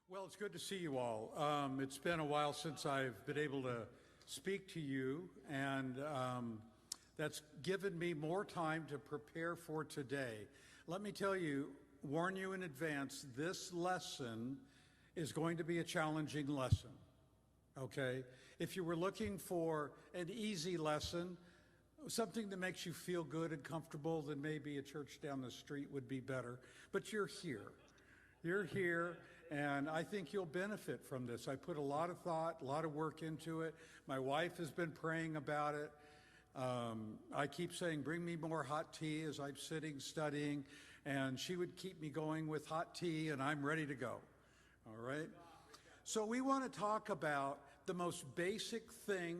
Well, it's good to see you all. It's been a while since I've been able to speak to you, and that's given me more time to prepare for today. Let me tell you, warn you in advance, this lesson is going to be a challenging lesson, okay? If you were looking for an easy lesson, something that makes you feel good and comfortable, then maybe a church down the street would be better. But you're here. You're here, and I think you'll benefit from this. I put a lot of thought, a lot of work into it. My wife has been praying about it. I keep saying, bring me more hot tea as I'm sitting studying, and she would keep me going with hot tea, and I'm ready to go. All right? So we want to talk about the most basic thing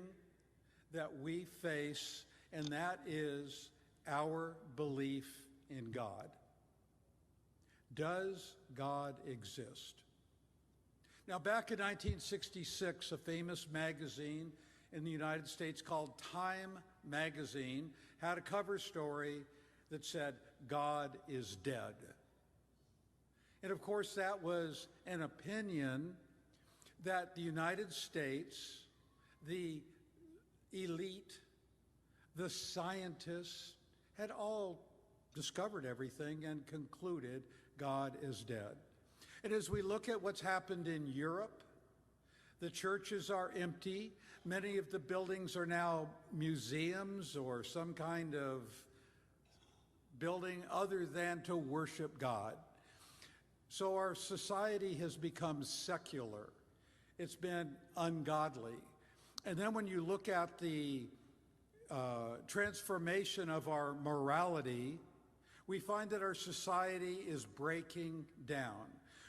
that we face, and that is our belief in God. Does God exist? Now, back in 1966, a famous magazine in the United States called Time magazine had a cover story that said, God is dead. And of course, that was an opinion that the United States, the elite, the scientists had all discovered everything and concluded God is dead. And as we look at what's happened in Europe, the churches are empty. Many of the buildings are now museums or some kind of building other than to worship God. So our society has become secular. It's been ungodly. And then when you look at the transformation of our morality, we find that our society is breaking down.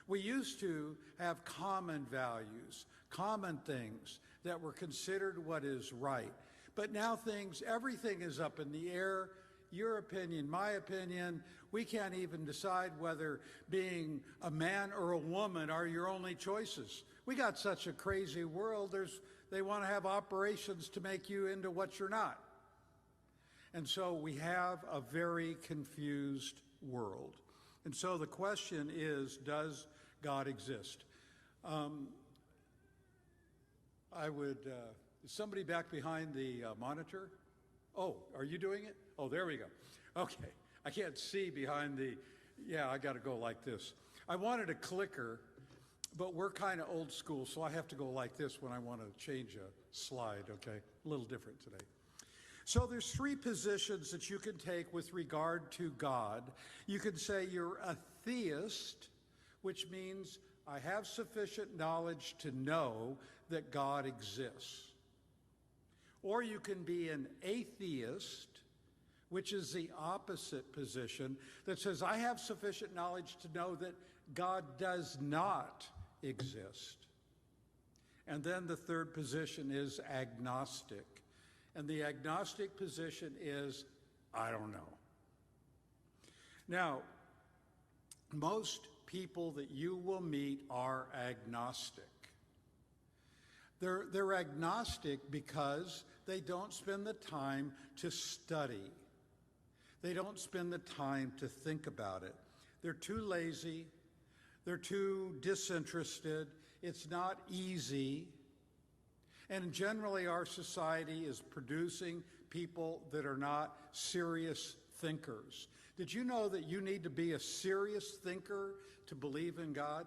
We used to have common values, common things that were considered what is right. But now everything is up in the air. Your opinion, my opinion, we can't even decide whether being a man or a woman are your only choices. We got such a crazy world, they want to have operations to make you into what you're not. And so we have a very confused world. And so the question is, does God exist? Is somebody back behind the monitor? Oh, are you doing it? Oh, there we go. Okay, I can't see behind I got to go like this. I wanted a clicker, but we're kind of old school, so I have to go like this when I want to change a slide, okay? A little different today. So there's three positions that you can take with regard to God. You can say you're a theist, which means I have sufficient knowledge to know that God exists. Or you can be an atheist, which is the opposite position, that says I have sufficient knowledge to know that God does not exist. And then the third position is agnostic. And the agnostic position is, I don't know. Now, most people that you will meet are agnostic. They're agnostic because they don't spend the time to study. They don't spend the time to think about it. They're too lazy. They're too disinterested. It's not easy. And generally, our society is producing people that are not serious thinkers. Did you know that you need to be a serious thinker to believe in God?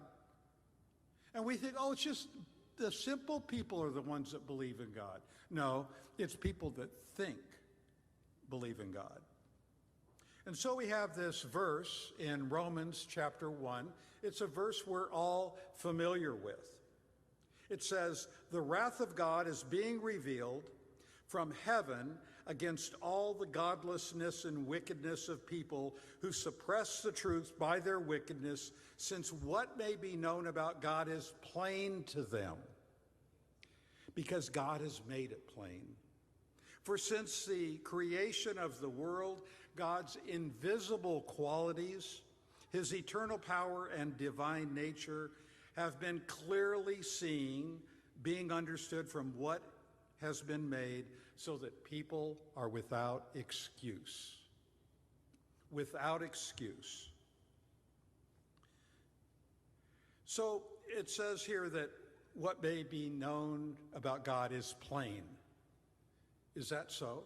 And we think, it's just the simple people are the ones that believe in God. No, it's people that think believe in God. And so we have this verse in Romans chapter 1. It's a verse we're all familiar with. It says, the wrath of God is being revealed from heaven against all the godlessness and wickedness of people who suppress the truth by their wickedness, since what may be known about God is plain to them, because God has made it plain. For since the creation of the world, God's invisible qualities, his eternal power and divine nature have been clearly seen, being understood from what has been made, so that people are without excuse. Without excuse. So it says here that what may be known about God is plain. Is that so?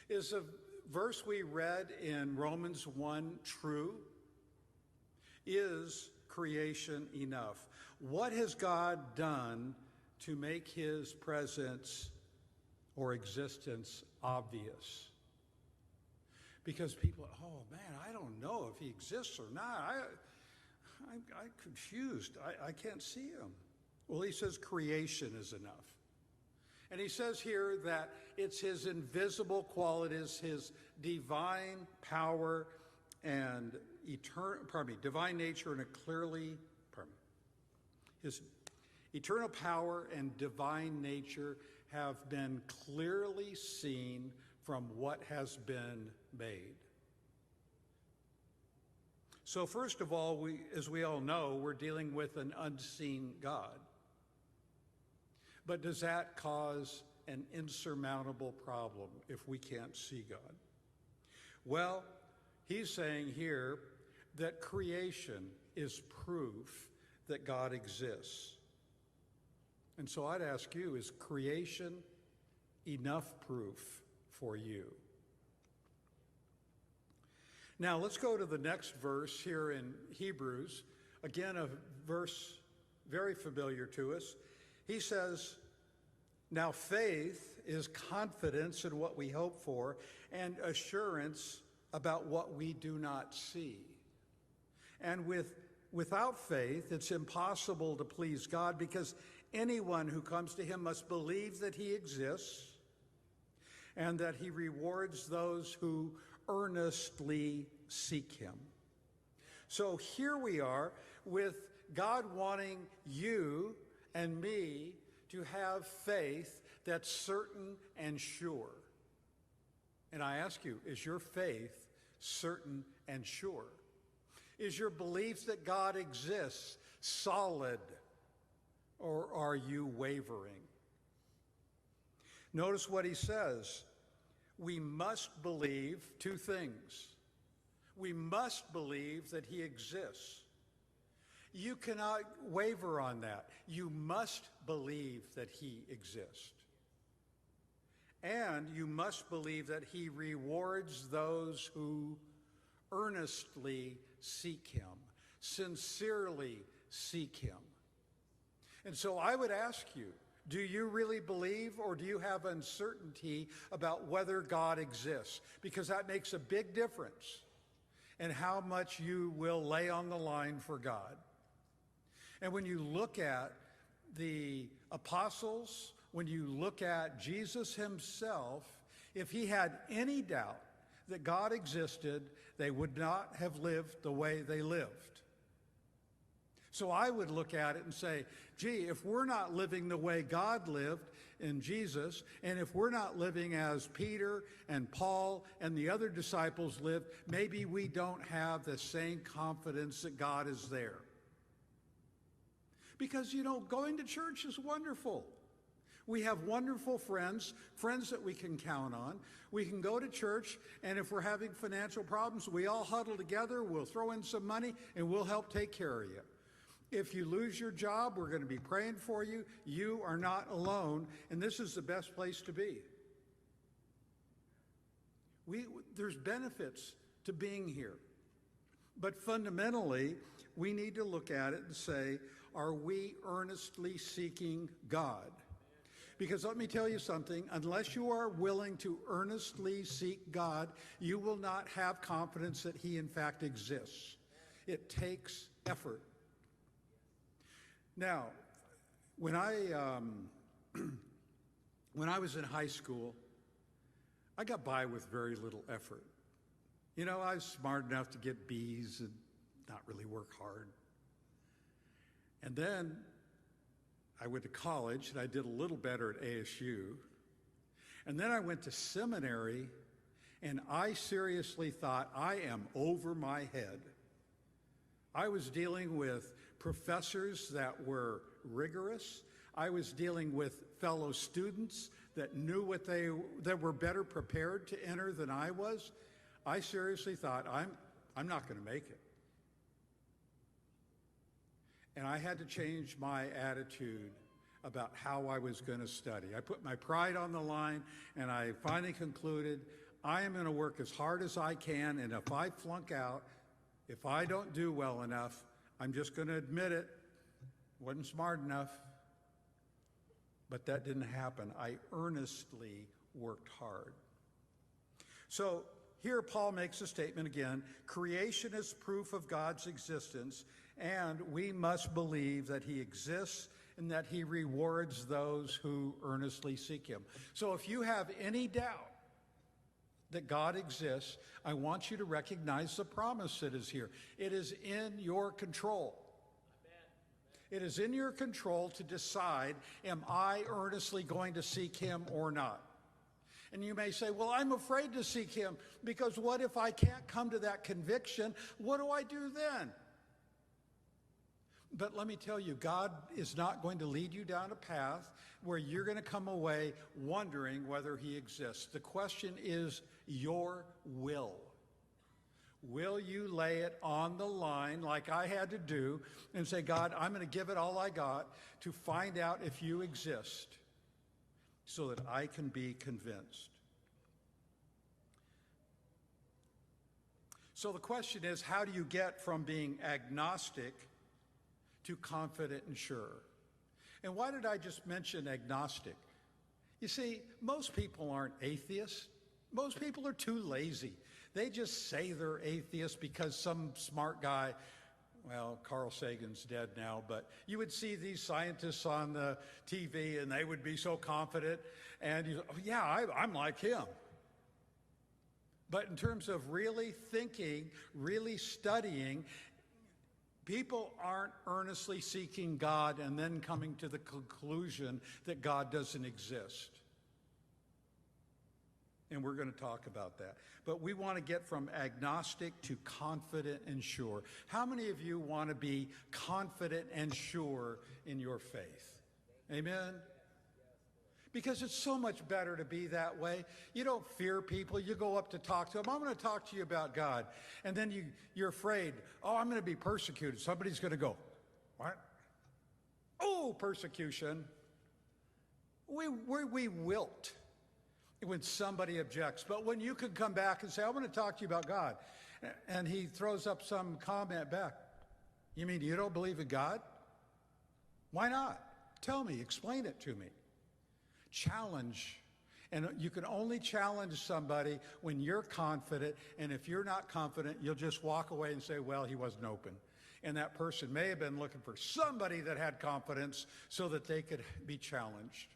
Is the verse we read in Romans 1 true? Is creation enough? What has God done to make his presence or existence obvious? Because people, oh man, I don't know if he exists or not. I'm confused. I can't see him. Well, he says creation is enough. And he says here that it's his invisible qualities, his divine power and divine nature and his eternal power and divine nature have been clearly seen from what has been made. So first of all, as we all know, we're dealing with an unseen God. But does that cause an insurmountable problem if we can't see God? Well, he's saying here that creation is proof that God exists. And so I'd ask you, is creation enough proof for you? Now let's go to the next verse here in Hebrews. Again, a verse very familiar to us. He says, now faith is confidence in what we hope for and assurance about what we do not see. And without faith, it's impossible to please God, because anyone who comes to him must believe that he exists and that he rewards those who earnestly seek him. So here we are with God wanting you and me to have faith that's certain and sure. And I ask you, is your faith certain and sure? Is your belief that God exists solid, or are you wavering? Notice what he says. We must believe two things. We must believe that he exists. You cannot waver on that. You must believe that he exists. And you must believe that he rewards those who earnestly seek him, sincerely seek him. And so I would ask you, do you really believe, or do you have uncertainty about whether God exists? Because that makes a big difference in how much you will lay on the line for God. And when you look at the apostles, when you look at Jesus himself, if he had any doubt that God existed, they would not have lived the way they lived. So I would look at it and say, gee, if we're not living the way God lived in Jesus, and if we're not living as Peter and Paul and the other disciples lived, maybe we don't have the same confidence that God is there. Because, going to church is wonderful. We have wonderful friends that we can count on. We can go to church, and if we're having financial problems, we all huddle together, we'll throw in some money, and we'll help take care of you. If you lose your job, we're going to be praying for you. You are not alone, and this is the best place to be. There's benefits to being here. But fundamentally, we need to look at it and say, are we earnestly seeking God? Because let me tell you something, unless you are willing to earnestly seek God, you will not have confidence that he in fact exists. It takes effort. Now, when I was in high school, I got by with very little effort. I was smart enough to get B's and not really work hard. And then I went to college, and I did a little better at ASU. And then I went to seminary, and I seriously thought, I am over my head. I was dealing with professors that were rigorous. I was dealing with fellow students that knew that were better prepared to enter than I was. I seriously thought, I'm not going to make it. And I had to change my attitude about how I was going to study. I put my pride on the line, and I finally concluded I am going to work as hard as I can, and if I flunk out, if I don't do well enough, I'm just going to admit it. Wasn't smart enough. But that didn't happen. I earnestly worked hard. So here Paul makes a statement again. Creation is proof of God's existence, and we must believe that he exists and that he rewards those who earnestly seek him. So if you have any doubt that God exists, I want you to recognize the promise that is here. It is in your control. It is in your control to decide, am I earnestly going to seek him or not? And you may say, well, I'm afraid to seek him because what if I can't come to that conviction? What do I do then? But let me tell you, God is not going to lead you down a path where you're going to come away wondering whether he exists. The question is your will. Will you lay it on the line like I had to do and say, God, I'm going to give it all I got to find out if you exist so that I can be convinced? So the question is, how do you get from being agnostic to confident and sure? And why did I just mention agnostic? You see, most people aren't atheists. Most people are too lazy. They just say they're atheists because some smart guy, well, Carl Sagan's dead now, but you would see these scientists on the TV and they would be so confident and you, oh, yeah, I'm like him. But in terms of really thinking, really studying, people aren't earnestly seeking God and then coming to the conclusion that God doesn't exist. And we're going to talk about that. But we want to get from agnostic to confident and sure. How many of you want to be confident and sure in your faith? Amen? Because it's so much better to be that way. You don't fear people. You go up to talk to them. I'm going to talk to you about God. And then you're afraid, oh, I'm going to be persecuted. Somebody's going to go, what? Oh, persecution. We wilt when somebody objects. But when you can come back and say, I want to talk to you about God, and he throws up some comment back, you mean you don't believe in God? Why not? Tell me, explain it to me. Challenge. And you can only challenge somebody when you're confident, and if you're not confident, you'll just walk away and say, well, he wasn't open. And that person may have been looking for somebody that had confidence so that they could be challenged.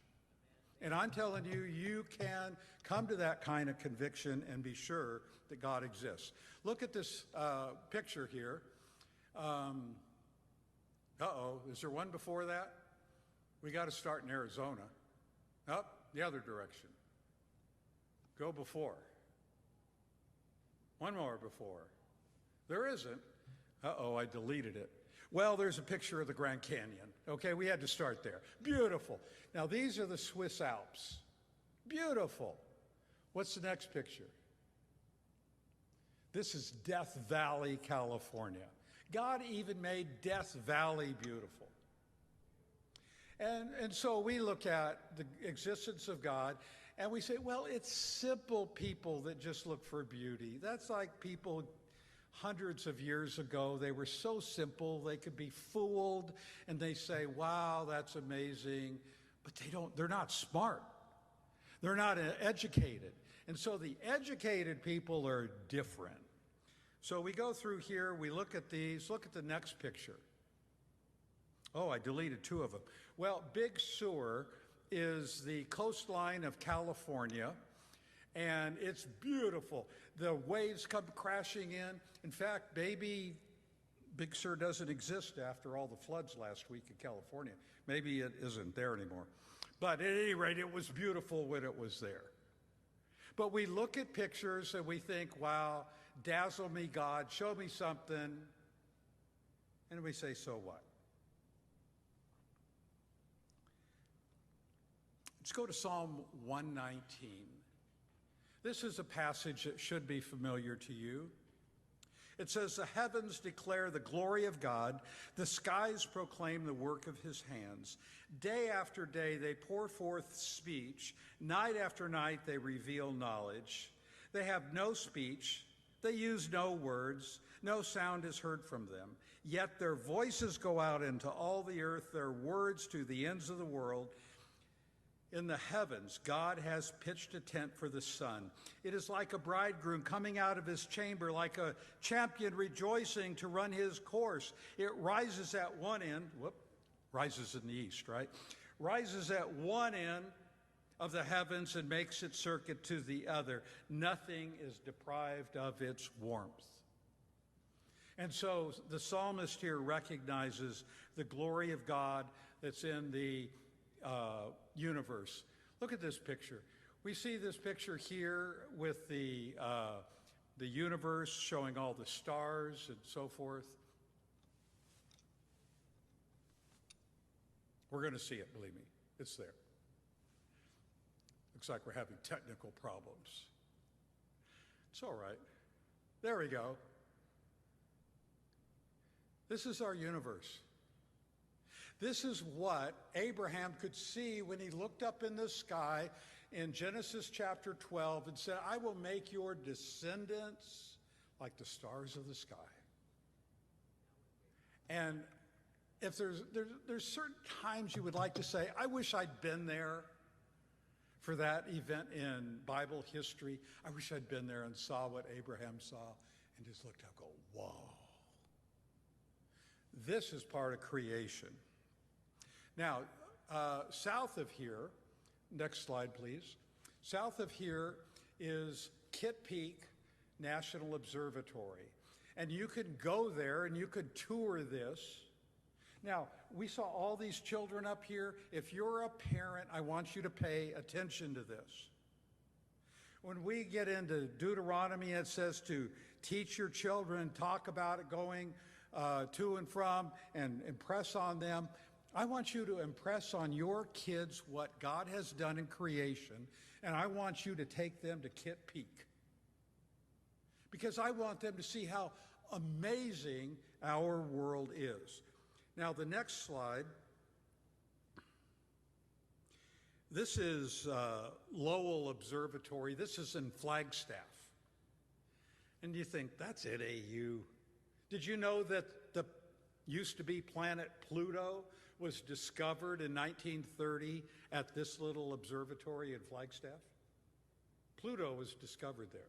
And I'm telling you, you can come to that kind of conviction and be sure that God exists. Look at this picture here. Is there one before that? We got to start in Arizona. Up, the other direction. Go before. One more before. There isn't. I deleted it. Well, there's a picture of the Grand Canyon. Okay, we had to start there. Beautiful. Now, these are the Swiss Alps. Beautiful. What's the next picture? This is Death Valley, California. God even made Death Valley beautiful. And so we look at the existence of God, and we say, well, it's simple people that just look for beauty. That's like people hundreds of years ago. They were so simple, they could be fooled, and they say, wow, that's amazing. But they're not smart. They're not educated. And so the educated people are different. So we go through here, we look at these, look at the next picture. Oh, I deleted two of them. Well, Big Sur is the coastline of California, and it's beautiful. The waves come crashing in. In fact, Big Sur doesn't exist after all the floods last week in California. Maybe it isn't there anymore. But at any rate, it was beautiful when it was there. But we look at pictures and we think, wow, dazzle me, God, show me something. And we say, so what? Let's go to Psalm 119. This is a passage that should be familiar to you. It says, the heavens declare the glory of God, the skies proclaim the work of his hands. Day after day they pour forth speech, night after night they reveal knowledge. They have no speech, they use no words, no sound is heard from them. Yet their voices go out into all the earth, their words to the ends of the world. In the heavens, God has pitched a tent for the sun. It is like a bridegroom coming out of his chamber, like a champion rejoicing to run his course. It rises at one end, rises in the east, right? Rises at one end of the heavens and makes its circuit to the other. Nothing is deprived of its warmth. And so the psalmist here recognizes the glory of God that's in the universe. Look at this picture. We see this picture here with the universe showing all the stars and so forth. We're going to see it, believe me. It's there. Looks like we're having technical problems. It's all right. There we go. This is our universe. This is what Abraham could see when he looked up in the sky in Genesis chapter 12 and said, I will make your descendants like the stars of the sky. And if there's certain times you would like to say, I wish I'd been there for that event in Bible history. I wish I'd been there and saw what Abraham saw and just looked up and go, whoa. This is part of creation. Now, south of here, next slide, please. South of here is Kitt Peak National Observatory. And you could go there and you could tour this. Now, we saw all these children up here. If you're a parent, I want you to pay attention to this. When we get into Deuteronomy, it says to teach your children, talk about it going to and from, and impress on them. I want you to impress on your kids what God has done in creation, and I want you to take them to Kitt Peak. Because I want them to see how amazing our world is. Now, the next slide. This is Lowell Observatory. This is in Flagstaff. And you think, that's it, AU. Did you know that the used-to-be planet Pluto was discovered in 1930 at this little observatory in Flagstaff? Pluto was discovered there.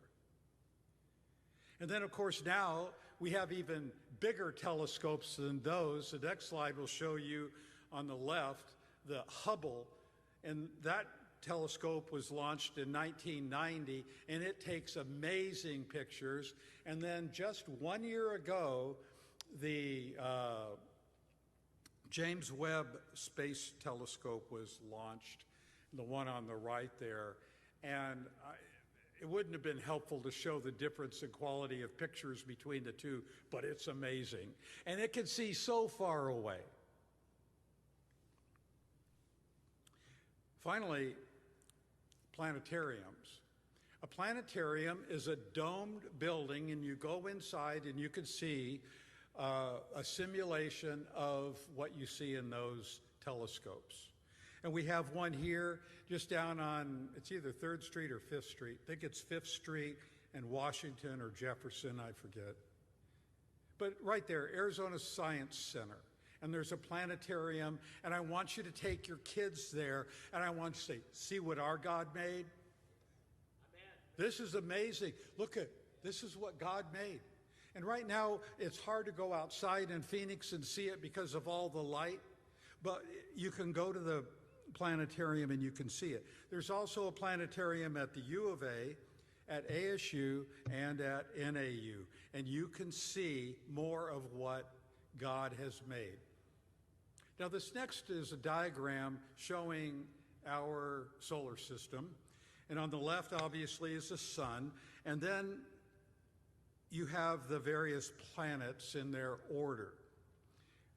And then, of course, now we have even bigger telescopes than those. The next slide will show you on the left the Hubble, and that telescope was launched in 1990, and it takes amazing pictures. And then just 1 year ago, the James Webb Space Telescope was launched, the one on the right there. And it wouldn't have been helpful to show the difference in quality of pictures between the two, but it's amazing. And it can see so far away. Finally, planetariums. A planetarium is a domed building, and you go inside and you can see a simulation of what you see in those telescopes. And we have one here just down on, it's either 3rd Street or 5th Street. I think it's 5th Street and Washington or Jefferson, I forget. But right there, Arizona Science Center. And there's a planetarium, and I want you to take your kids there, and I want you to say, see what our God made? Amen. This is amazing. Look at, this is what God made. And right now, it's hard to go outside in Phoenix and see it because of all the light, but you can go to the planetarium and you can see it. There's also a planetarium at the U of A, at ASU, and at NAU, and you can see more of what God has made. Now, this next is a diagram showing our solar system, and on the left, obviously, is the sun, and then you have the various planets in their order.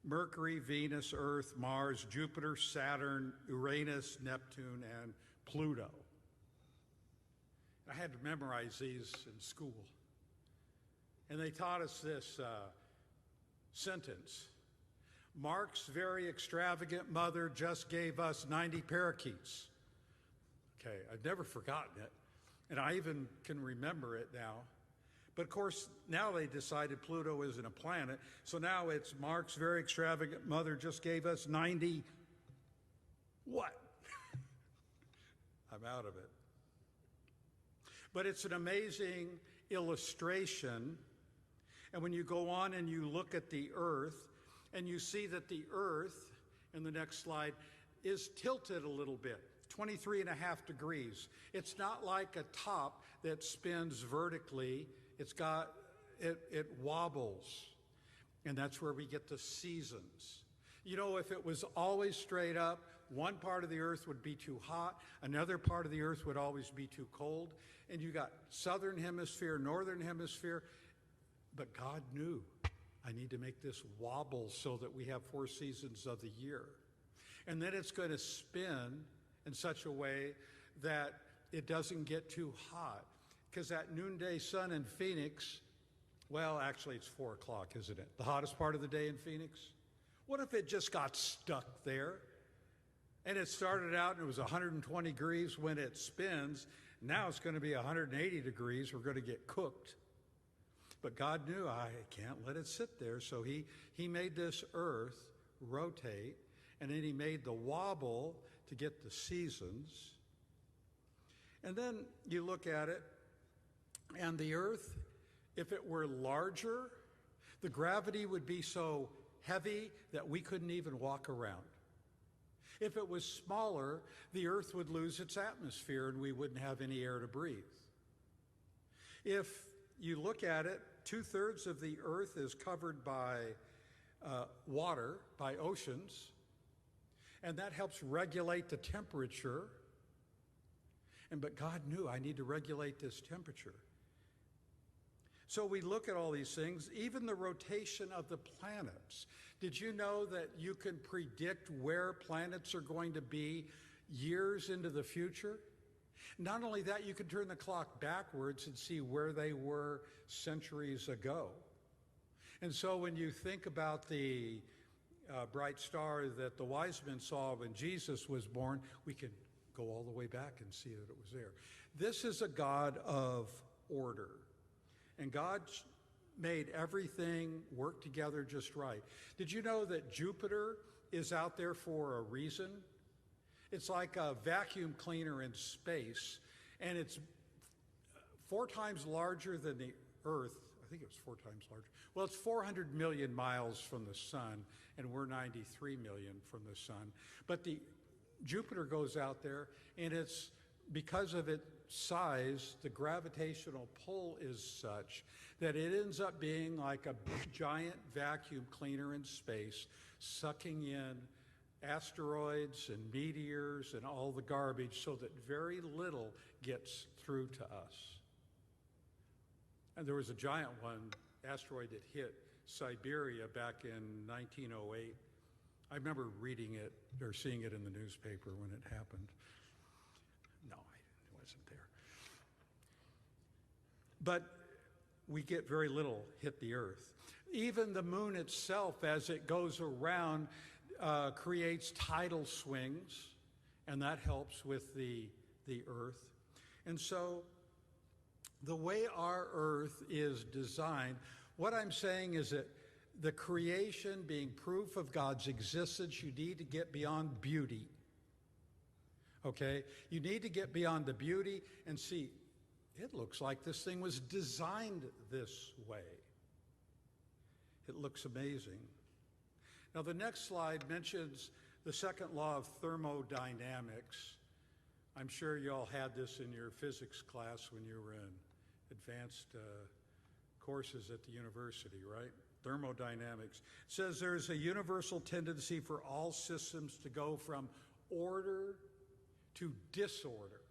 Mercury, Venus, Earth, Mars, Jupiter, Saturn, Uranus, Neptune, and Pluto. I had to memorize these in school. And they taught us this sentence. Mark's very extravagant mother just gave us 90 parakeets. Okay, I've never forgotten it. And I even can remember it now. But of course, now they decided Pluto isn't a planet. So now it's Mark's very extravagant mother just gave us 90 what? I'm out of it. But it's an amazing illustration. And when you go on and you look at the earth, and you see that the earth, in the next slide, is tilted a little bit, 23 and a half degrees. It's not like a top that spins vertically. It wobbles. And that's where we get the seasons. You know, if it was always straight up, one part of the earth would be too hot, another part of the earth would always be too cold, and you got southern hemisphere, northern hemisphere, but God knew, I need to make this wobble so that we have 4 seasons of the year. And then it's going to spin in such a way that it doesn't get too hot. Because that noonday sun in Phoenix, well, actually it's 4 o'clock, isn't it? The hottest part of the day in Phoenix? What if it just got stuck there? And it started out and it was 120 degrees when it spins. Now it's going to be 180 degrees. We're going to get cooked. But God knew I can't let it sit there. So he made this earth rotate, and then he made the wobble to get the seasons. And then you look at it, and the earth, if it were larger, the gravity would be so heavy that we couldn't even walk around. If it was smaller, the earth would lose its atmosphere and we wouldn't have any air to breathe. If you look at it, 2/3 of the earth is covered by water, by oceans, and that helps regulate the temperature. But God knew I need to regulate this temperature. So we look at all these things, even the rotation of the planets. Did you know that you can predict where planets are going to be years into the future? Not only that, you can turn the clock backwards and see where they were centuries ago. And so when you think about the bright star that the wise men saw when Jesus was born, we can go all the way back and see that it was there. This is a God of order. And God made everything work together just right. Did you know that Jupiter is out there for a reason? It's like a vacuum cleaner in space, and it's 4 times larger than the Earth. I think it was 4 times larger. Well, it's 400 million miles from the sun, and we're 93 million from the sun. But Jupiter goes out there, and it's because of its size, the gravitational pull is such that it ends up being like a giant vacuum cleaner in space, sucking in asteroids and meteors and all the garbage so that very little gets through to us. And there was a giant asteroid that hit Siberia back in 1908. I remember reading it or seeing it in the newspaper when it happened. No, I wasn't there. But we get very little hit the earth. Even the moon itself, as it goes around, creates tidal swings, and that helps with the earth. And so the way our earth is designed, what I'm saying is that the creation being proof of God's existence, you need to get beyond beauty. Okay? You need to get beyond the beauty and see, it looks like this thing was designed this way. It looks amazing. Now, the next slide mentions the second law of thermodynamics. I'm sure you all had this in your physics class when you were in advanced courses at the university, right? Thermodynamics. It says there's a universal tendency for all systems to go from order to disorder.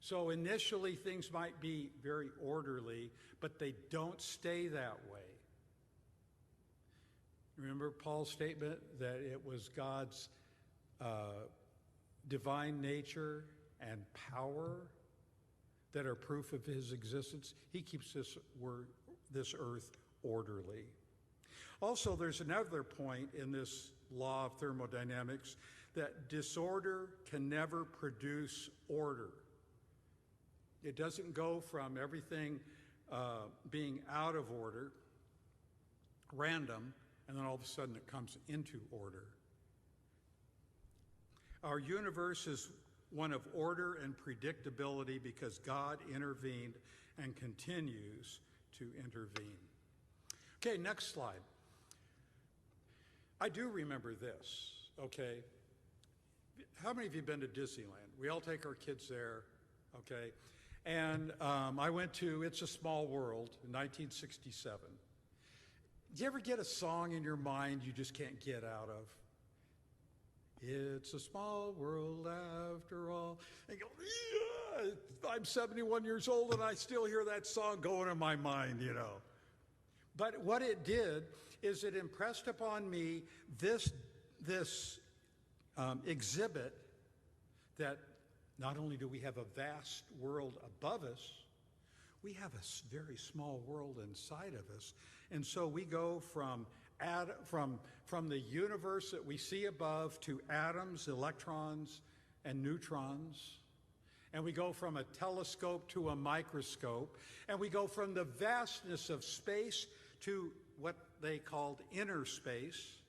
So initially things might be very orderly, but they don't stay that way. Remember Paul's statement that it was God's divine nature and power that are proof of his existence? He keeps this this earth orderly. Also, there's another point in this law of thermodynamics that disorder can never produce order. It doesn't go from everything being out of order, random, and then all of a sudden it comes into order. Our universe is one of order and predictability because God intervened and continues to intervene. Okay, next slide. I do remember this, okay? How many of you have been to Disneyland? We all take our kids there, okay? And I went to It's a Small World in 1967. Do you ever get a song in your mind you just can't get out of? It's a small world after all. And you go, yeah, I'm 71 years old and I still hear that song going in my mind, you know. But what it did is it impressed upon me this exhibit that not only do we have a vast world above us, we have a very small world inside of us. And so we go from the universe that we see above to atoms, electrons, and neutrons. And we go from a telescope to a microscope. And we go from the vastness of space to what they called inner space.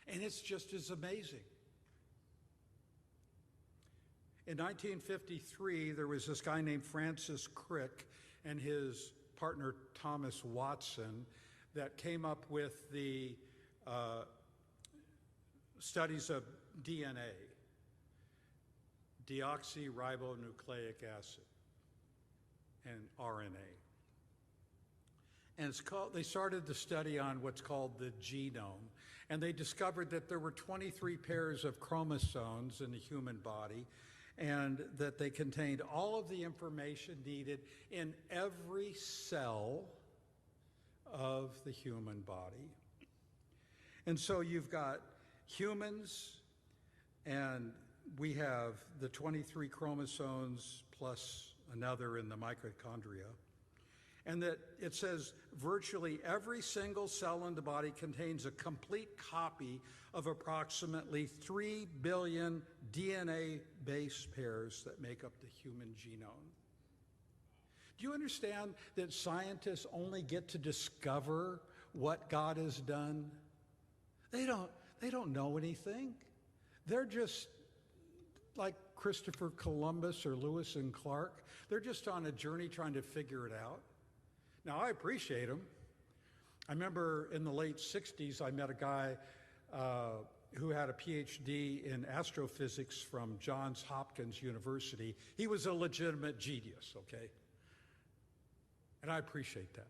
And it's just as amazing. In 1953, there was this guy named Francis Crick and his partner Thomas Watson that came up with the studies of DNA, deoxyribonucleic acid, and RNA. And they started the study on what's called the genome, and they discovered that there were 23 pairs of chromosomes in the human body, and that they contained all of the information needed in every cell of the human body. And so you've got humans, and we have the 23 chromosomes plus another in the mitochondria. And that it says virtually every single cell in the body contains a complete copy of approximately 3 billion DNA base pairs that make up the human genome. Do you understand that scientists only get to discover what God has done? They don't know anything. They're just like Christopher Columbus or Lewis and Clark. They're just on a journey trying to figure it out. Now, I appreciate them. I remember in the late 60s, I met a guy who had a PhD in astrophysics from Johns Hopkins University. He was a legitimate genius, okay? And I appreciate that.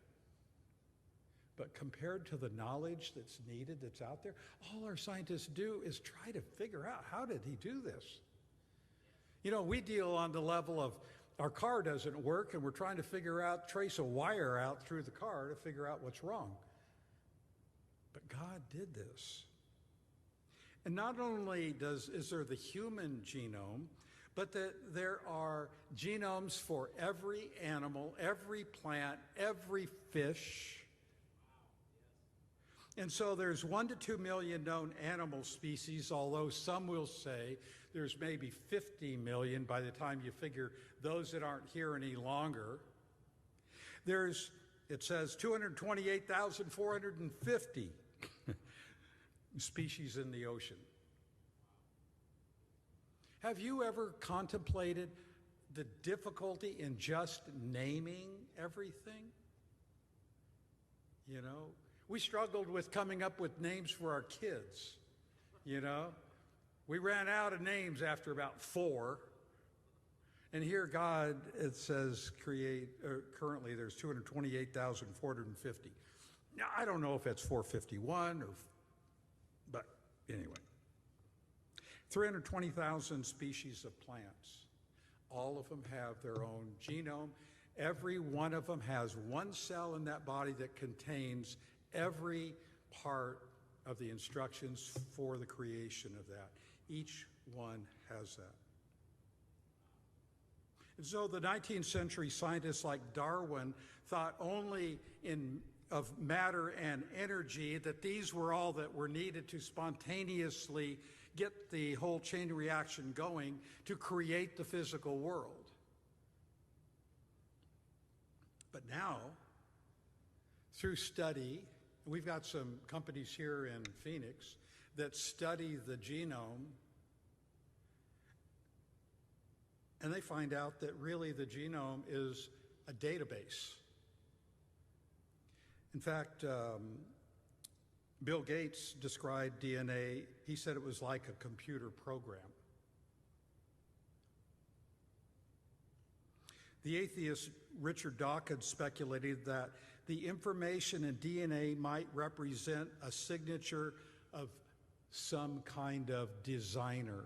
But compared to the knowledge that's needed, that's out there, all our scientists do is try to figure out, how did he do this? You know, we deal on the level of our car doesn't work, and we're trying to trace a wire out through the car to figure out what's wrong. But God did this. And not only is there the human genome, but that there are genomes for every animal, every plant, every fish. And so there's 1 to 2 million known animal species, although some will say there's maybe 50 million by the time you figure those that aren't here any longer. It says 228,450 species in the ocean. Have you ever contemplated the difficulty in just naming everything? You know, we struggled with coming up with names for our kids, you know. We ran out of names after about 4. And here God, it says currently there's 228,450. Now, I don't know if that's 451 but anyway. 320,000 species of plants. All of them have their own genome. Every one of them has one cell in that body that contains every part of the instructions for the creation of that. Each one has that. And so the 19th century scientists like Darwin thought only of matter and energy, that these were all that were needed to spontaneously get the whole chain reaction going to create the physical world. But now, through study, we've got some companies here in Phoenix that study the genome, and they find out that really the genome is a database. In fact, Bill Gates described DNA, he said it was like a computer program. The atheist Richard Dawkins speculated that the information in DNA might represent a signature of some kind of designer.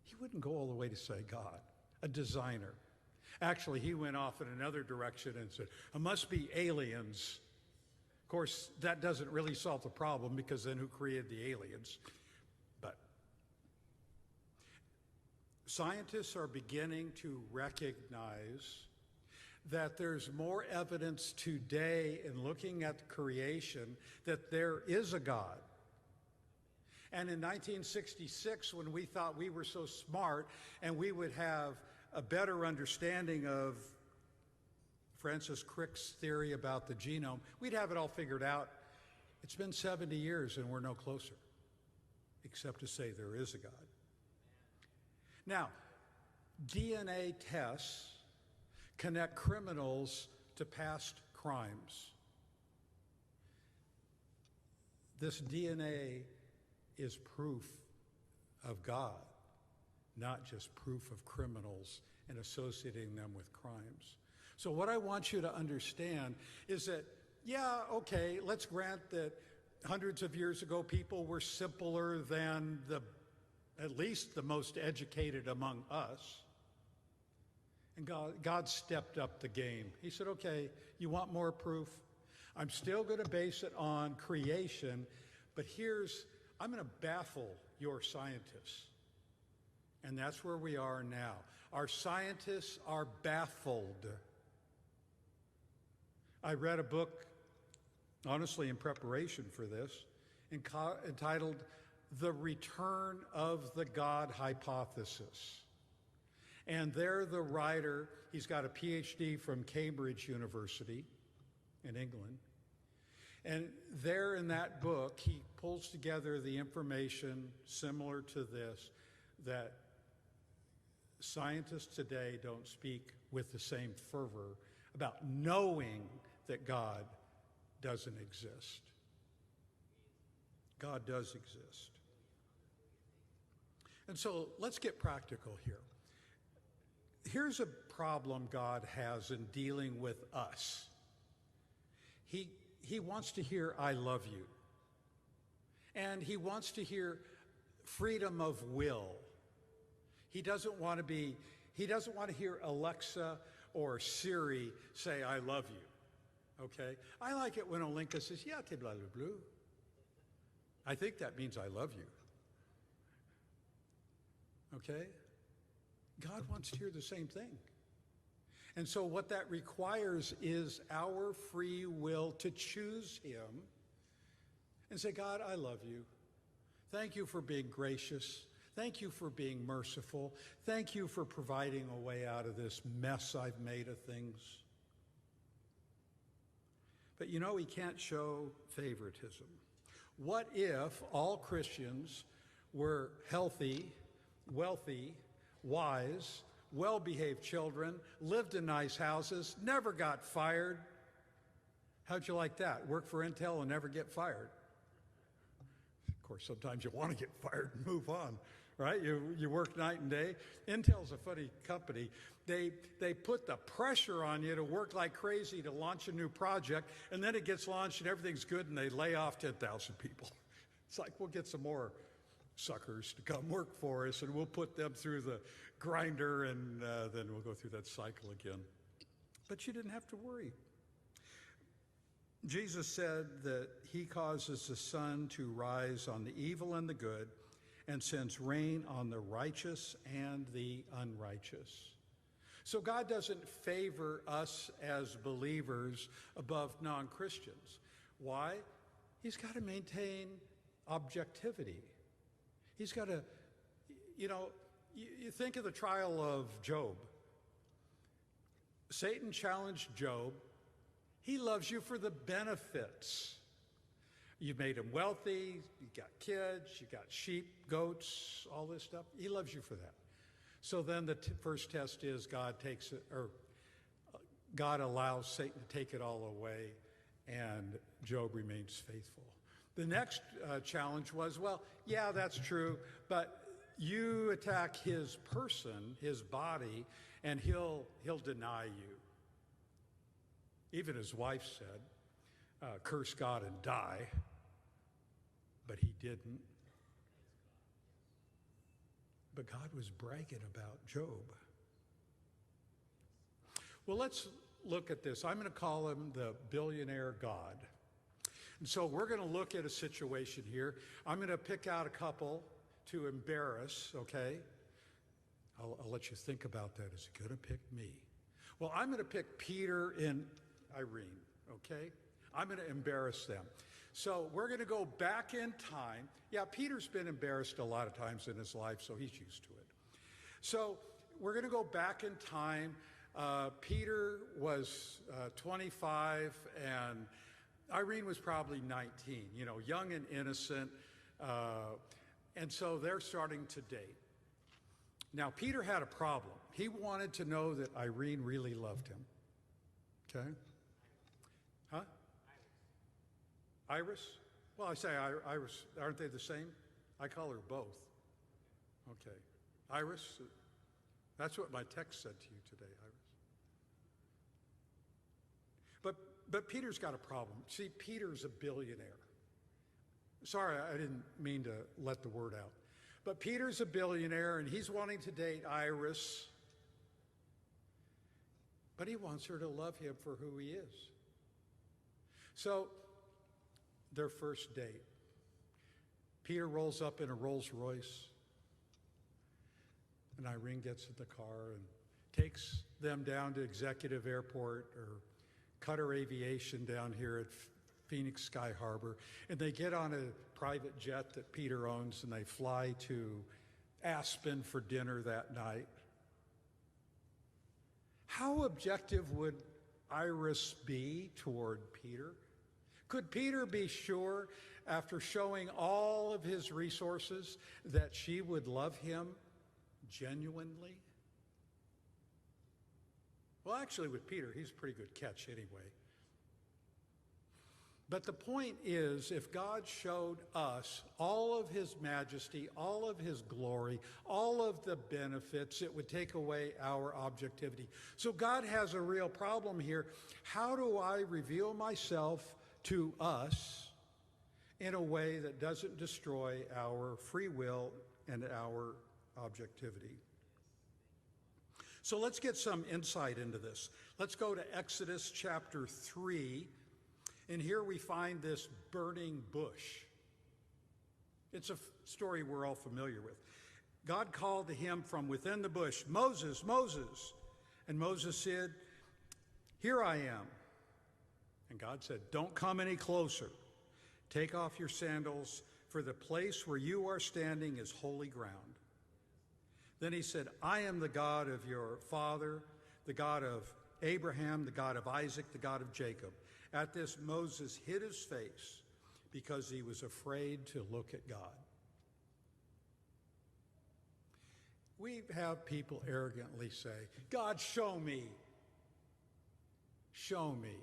He wouldn't go all the way to say God, a designer. Actually, he went off in another direction and said, it must be aliens. Of course, that doesn't really solve the problem, because then who created the aliens? But scientists are beginning to recognize that there's more evidence today in looking at creation that there is a God. And in 1966, when we thought we were so smart and we would have a better understanding of Francis Crick's theory about the genome, we'd have it all figured out. It's been 70 years and we're no closer, except to say there is a God. Now, DNA tests connect criminals to past crimes. This DNA is proof of God, not just proof of criminals and associating them with crimes. So what I want you to understand is that, yeah, okay, let's grant that hundreds of years ago people were simpler than at least the most educated among us. And God stepped up the game. He said, okay, you want more proof? I'm still going to base it on creation, but I'm going to baffle your scientists. And that's where we are now. Our scientists are baffled. I read a book, honestly, in preparation for this, entitled The Return of the God Hypothesis. And there the writer, he's got a PhD from Cambridge University in England. And there in that book, he pulls together the information similar to this, that scientists today don't speak with the same fervor about knowing that God doesn't exist. God does exist. And so let's get practical here. Here's a problem God has in dealing with us. He wants to hear, I love you. And he wants to hear freedom of will. He doesn't want to hear Alexa or Siri say, I love you. Okay? I like it when Olenka says, yeah, te blah, blah, blah. I think that means I love you. Okay? God wants to hear the same thing. And so what that requires is our free will to choose him and say, God, I love you. Thank you for being gracious. Thank you for being merciful. Thank you for providing a way out of this mess I've made of things. But you know, he can't show favoritism. What if all Christians were healthy, wealthy, wise, well-behaved children, lived in nice houses, never got fired? How'd you like that? Work for Intel and never get fired? Of course, sometimes you want to get fired and move on, right? You work night and day. Intel's a funny company. They put the pressure on you to work like crazy to launch a new project, and then it gets launched and everything's good, and they lay off 10,000 people. It's like, we'll get some more suckers to come work for us, and we'll put them through the grinder, and then we'll go through that cycle again. But you didn't have to worry. Jesus said that he causes the sun to rise on the evil and the good, and sends rain on the righteous and the unrighteous. So God doesn't favor us as believers above non-Christians. Why? He's got to maintain objectivity. He's got to, you think of the trial of Job. Satan challenged Job. He loves you for the benefits. You made him wealthy, you got kids, you got sheep, goats, all this stuff. He loves you for that. So then the first test is God allows Satan to take it all away, and Job remains faithful. The next challenge was, well, yeah, that's true, but you attack his person, his body, and he'll deny you. Even his wife said, curse God and die, but he didn't. But God was bragging about Job. Well, let's look at this. I'm going to call him the billionaire God. And so we're going to look at a situation here. I'm going to pick out a couple to embarrass, okay? I'll let you think about that. Is he going to pick me? Well, I'm going to pick Peter and Irene, okay? I'm going to embarrass them. So we're going to go back in time. Yeah, Peter's been embarrassed a lot of times in his life, so he's used to it. So we're going to go back in time. Peter was 25, and Irene was probably 19, young and innocent. And so they're starting to date. Now, Peter had a problem. He wanted to know that Irene really loved him. Okay? Huh? Iris? Well, I say Iris. Aren't they the same? I call her both. Okay. Iris? That's what my text said to you today, Iris. But Peter's got a problem. See, Peter's a billionaire. Sorry, I didn't mean to let the word out. But Peter's a billionaire, and he's wanting to date Iris. But he wants her to love him for who he is. So, their first date. Peter rolls up in a Rolls Royce, and Irene gets in the car and takes them down to Executive Airport or Qatar Aviation down here at Phoenix Sky Harbor, and they get on a private jet that Peter owns, and they fly to Aspen for dinner that night. How objective would Iris be toward Peter? Could Peter be sure, after showing all of his resources, that she would love him genuinely? Well, actually, with Peter, he's a pretty good catch anyway. But the point is, if God showed us all of his majesty, all of his glory, all of the benefits, it would take away our objectivity. So God has a real problem here. How do I reveal myself to us in a way that doesn't destroy our free will and our objectivity? So let's get some insight into this. Let's go to Exodus chapter 3. And here we find this burning bush. It's a story we're all familiar with. God called to him from within the bush, "Moses, Moses." And Moses said, "Here I am." And God said, "Don't come any closer. Take off your sandals, for the place where you are standing is holy ground." Then he said, "I am the God of your father, the God of Abraham, the God of Isaac, the God of Jacob." At this, Moses hid his face because he was afraid to look at God. We have people arrogantly say, "God, show me. Show me."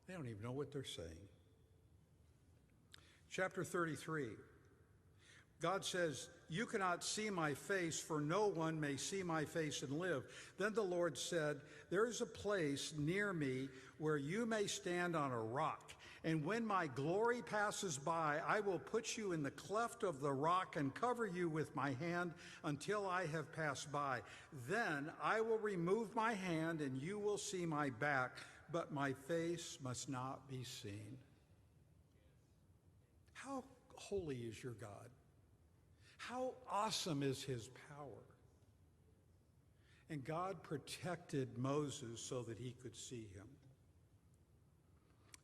They don't even know what they're saying. Chapter 33. God says, "You cannot see my face, for no one may see my face and live." Then the Lord said, "There is a place near me where you may stand on a rock. And when my glory passes by, I will put you in the cleft of the rock and cover you with my hand until I have passed by. Then I will remove my hand and you will see my back, but my face must not be seen." How holy is your God? How awesome is his power. And God protected Moses so that he could see him.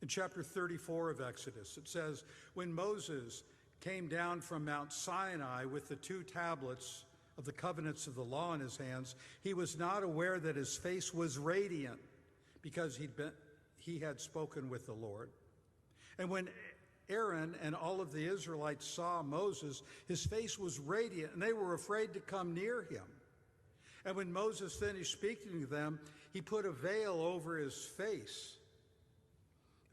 In chapter 34 of Exodus, it says, when Moses came down from Mount Sinai with the 2 tablets of the covenants of the law in his hands, he was not aware that his face was radiant because he had spoken with the Lord. And when Aaron and all of the Israelites saw Moses, his face was radiant, and they were afraid to come near him. And when Moses finished speaking to them, he put a veil over his face.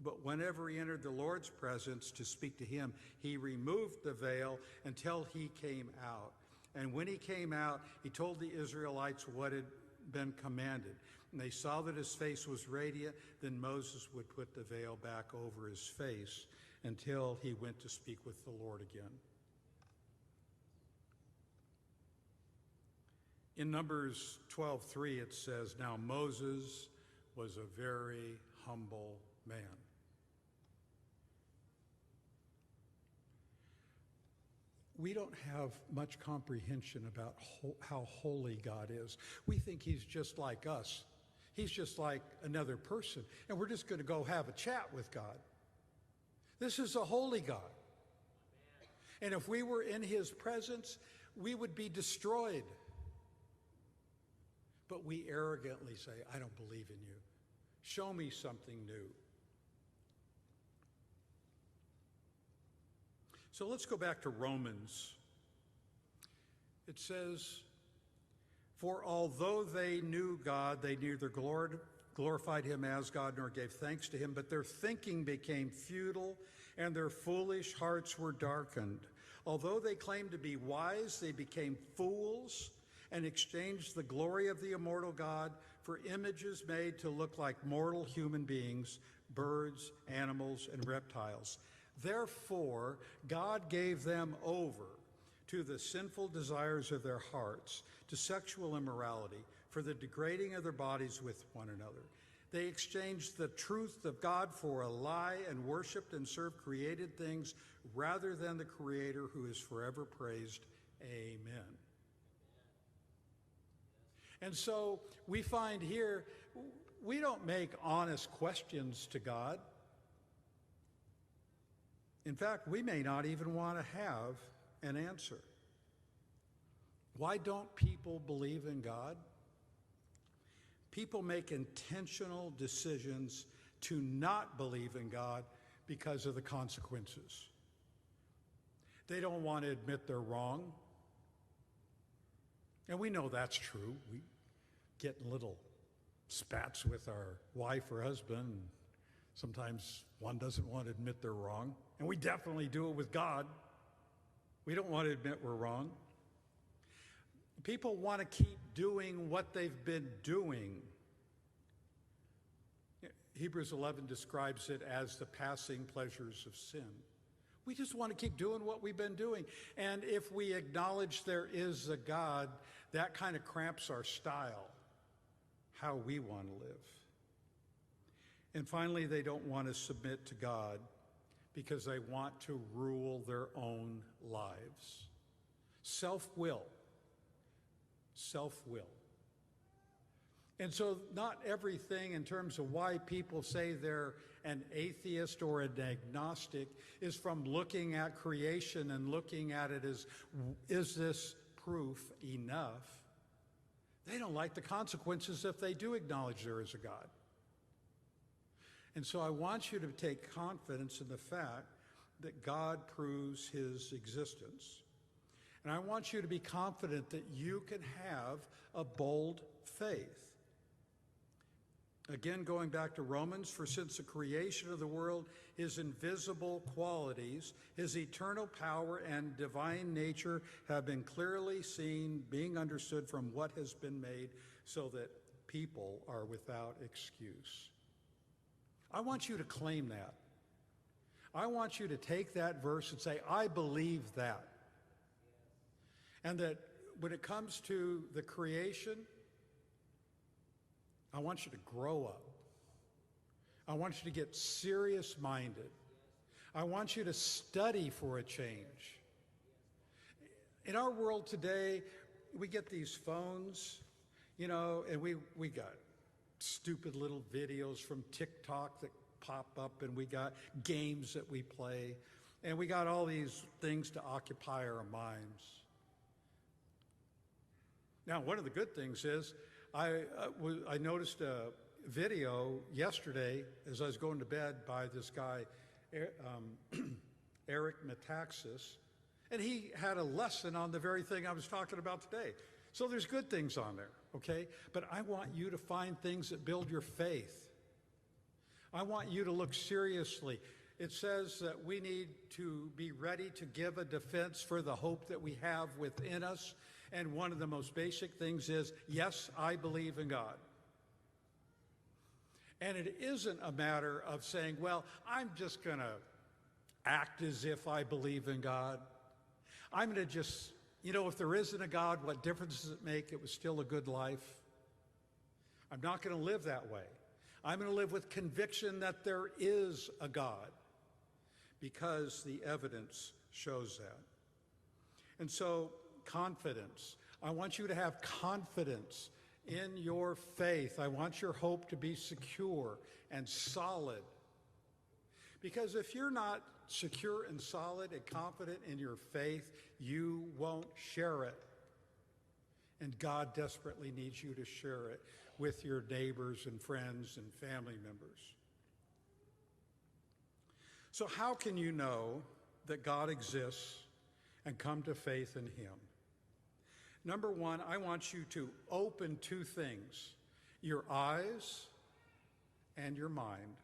But whenever he entered the Lord's presence to speak to him, he removed the veil until he came out. And when he came out, he told the Israelites what had been commanded. And they saw that his face was radiant. Then Moses would put the veil back over his face until he went to speak with the Lord again. In Numbers 12:3, it says, now Moses was a very humble man. We don't have much comprehension about how holy God is. We think he's just like us. He's just like another person, and we're just going to go have a chat with God. This is a holy God. And if we were in his presence, we would be destroyed. But we arrogantly say, I don't believe in you. Show me something new. So let's go back to Romans. It says, for although they knew God, they neither glorified him as God nor gave thanks to him, but their thinking became futile and their foolish hearts were darkened. Although they claimed to be wise, they became fools and exchanged the glory of the immortal God for images made to look like mortal human beings, birds, animals, and reptiles. Therefore, God gave them over to the sinful desires of their hearts, to sexual immorality, for the degrading of their bodies with one another. They exchanged the truth of God for a lie and worshiped and served created things rather than the Creator, who is forever praised. Amen. And so we find here, we don't make honest questions to God. In fact, we may not even want to have an answer. Why don't people believe in God? People make intentional decisions to not believe in God because of the consequences. They don't want to admit they're wrong. And we know that's true. We get in little spats with our wife or husband. Sometimes one doesn't want to admit they're wrong. And we definitely do it with God. We don't want to admit we're wrong. People want to keep doing what they've been doing. Hebrews 11 describes it as the passing pleasures of sin. We just want to keep doing what we've been doing. And if we acknowledge there is a God, that kind of cramps our style, how we want to live. And finally, they don't want to submit to God because they want to rule their own lives. Self-will. Self-will. And so not everything in terms of why people say they're an atheist or an agnostic is from looking at creation and looking at it as, is this proof enough? They don't like the consequences if they do acknowledge there is a God. And so I want you to take confidence in the fact that God proves his existence. And I want you to be confident that you can have a bold faith. Again, going back to Romans, for since the creation of the world, his invisible qualities, his eternal power and divine nature have been clearly seen, being understood from what has been made, so that people are without excuse. I want you to claim that. I want you to take that verse and say, I believe that. And that when it comes to the creation, I want you to grow up. I want you to get serious-minded. I want you to study for a change. In our world today, we get these phones, you know, and we got stupid little videos from TikTok that pop up, and we got games that we play, and we got all these things to occupy our minds. Now, one of the good things is I noticed a video yesterday as I was going to bed by this guy, Eric Metaxas, and he had a lesson on the very thing I was talking about today. So there's good things on there, okay? But I want you to find things that build your faith. I want you to look seriously. It says that we need to be ready to give a defense for the hope that we have within us. And one of the most basic things is, yes, I believe in God. And it isn't a matter of saying, well, I'm just going to act as if I believe in God. I'm going to just, you know, if there isn't a God, what difference does it make? It was still a good life. I'm not going to live that way. I'm going to live with conviction that there is a God, because the evidence shows that. And so, confidence. I want you to have confidence in your faith. I want your hope to be secure and solid. Because if you're not secure and solid and confident in your faith, you won't share it. And God desperately needs you to share it with your neighbors and friends and family members. So how can you know that God exists and come to faith in him? Number one, I want you to open two things: your eyes and your mind.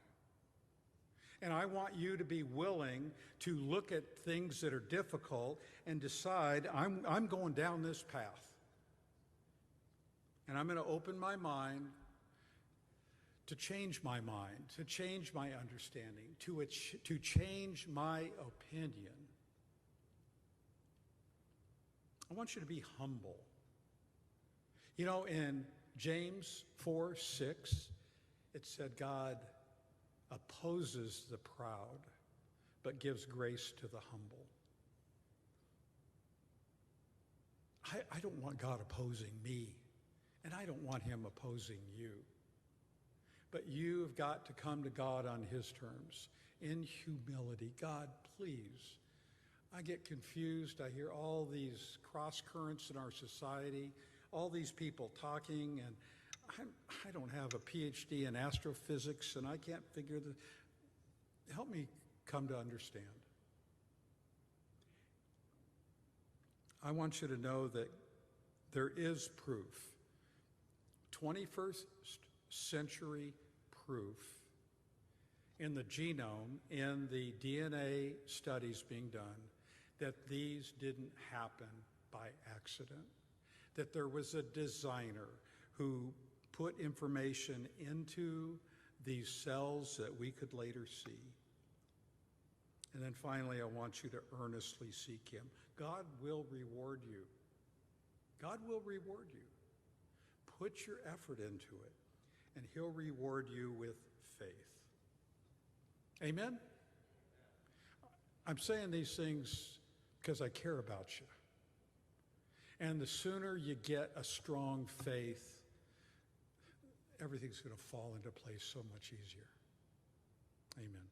And I want you to be willing to look at things that are difficult and decide, I'm going down this path. And I'm going to open my mind to change my mind, to change my understanding, to change my opinion. I want you to be humble. You know, in James 4:6, it said God opposes the proud, but gives grace to the humble. I don't want God opposing me, and I don't want him opposing you. But you've got to come to God on his terms, in humility. God, please. I get confused. I hear all these cross currents in our society, all these people talking, and I don't have a PhD in astrophysics, and I can't figure the. Help me come to understand. I want you to know that there is proof, 21st century proof, in the genome, in the DNA studies being done, that these didn't happen by accident, that there was a designer who put information into these cells that we could later see. And then finally, I want you to earnestly seek him. God will reward you. God will reward you. Put your effort into it, and he'll reward you with faith. Amen? I'm saying these things because I care about you. And the sooner you get a strong faith, everything's going to fall into place so much easier. Amen.